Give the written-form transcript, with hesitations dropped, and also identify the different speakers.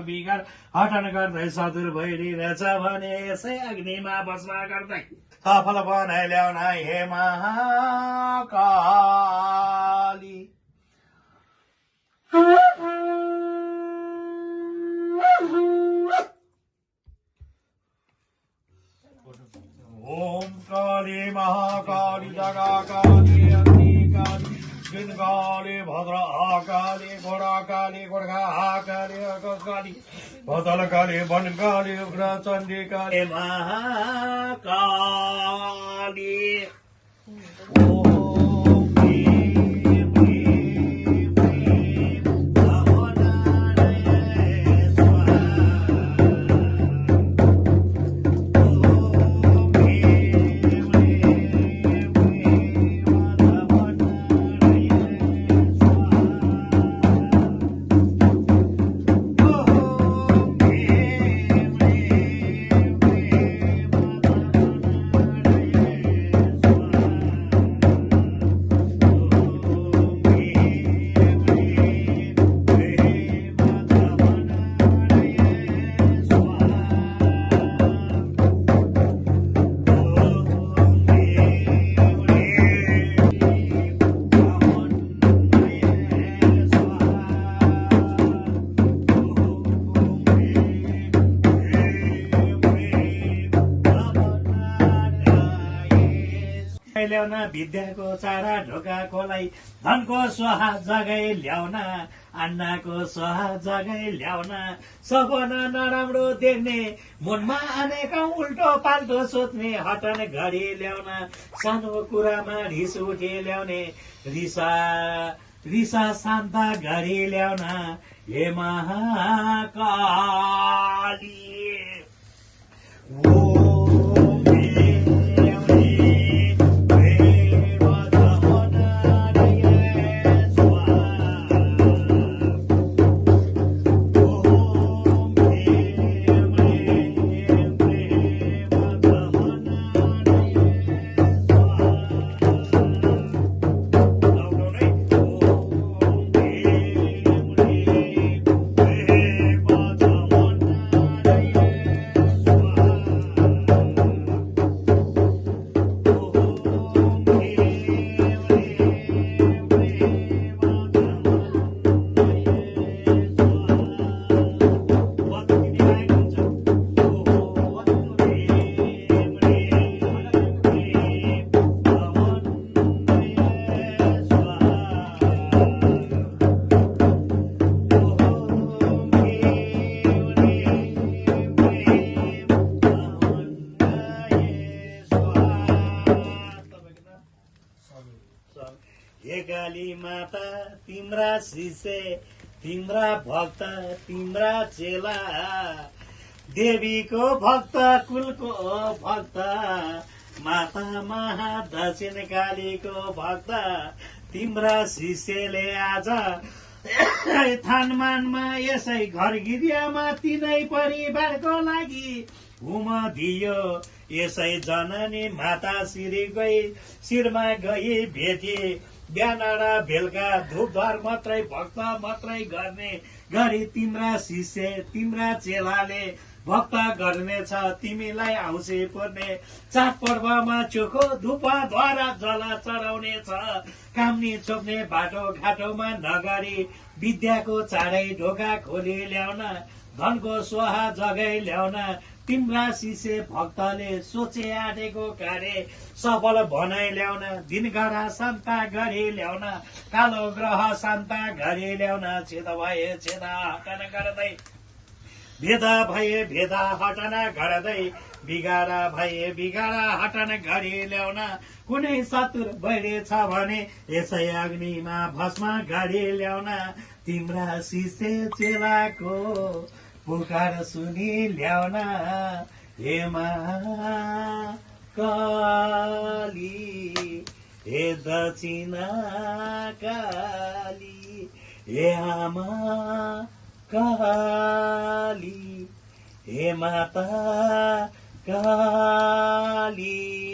Speaker 1: बिगार हटन गर्दै सदुर भइरहेछ भने यसै अग्निमा भस्म गर्दै सफल बनाइ ल्याउन हे महाकाली। ओम काली महाकाली जगा काली अग्निकाली काली भद्र काली घोडा काली गोर्खा काली काली भदल काली वन काली उग्र चण्डी काली महाकाली। ल्याउन विद्याको चारा ढोका खोलाई धनको स्वाहा जगै ल्याउन अन्नाको स्वाहा जगै ल्याउन सपना नराम्रो देख्ने मनमा अनेकौं उल्टो पाल्टो सोच्ने हटन घडी ल्याउन सानो कुरामा रिस उठे ल्याउने रिसा शान्त घडी ल्याउन हे महाकाली। हे काली माता तिम्रा शिष्य तिम्रा भक्त तिम्रा चेला देवीको भक्त कुलको भक्त माता महादक्षिण कालीको भक्त तिम्रा शिष्यले आज थानमानमा यसै घर गिरियामा तिनै परिवारको लागि हुम दियो यसै जननी माता शिरमा गई भेटे बिहान र बेलुका धुपधर मात्रै भक्त मात्रै गर्ने गरी तिम्रा शिष्य तिम्रा चेलाले भक्त गर्नेछ तिमीलाई आउँछे पर्ने चाड पर्वमा चोखो धुपद्वारा जल चढाउने छ कामनी छोप्ने बाटो घाटोमा नगरी विद्याको चाँडै ढोका खोली ल्याउन धनको स्वाहा जगै ल्याउन तिम्रा शिष्य भक्तले सोचे आँटेको कार्य सफल बनाइ ल्याउन दिनगरा शान्ता गरी ल्याउन कालो ग्रह शान्ता गरी ल्याउन छेद भए छेदा हटन गर्दै भेदा भए भेदा हटन गर्दै बिगारा भए बिगारा हटन गरी ल्याउन कुनै शत्रु भइरहेछ भने यसै अग्निमा भस्म गरी ल्याउन तिम्रा शिष्य चेलाको पुकार सुनि ल्याउन हे महाकाली हे दक्षिण काली हे आमा काली हे माता काली।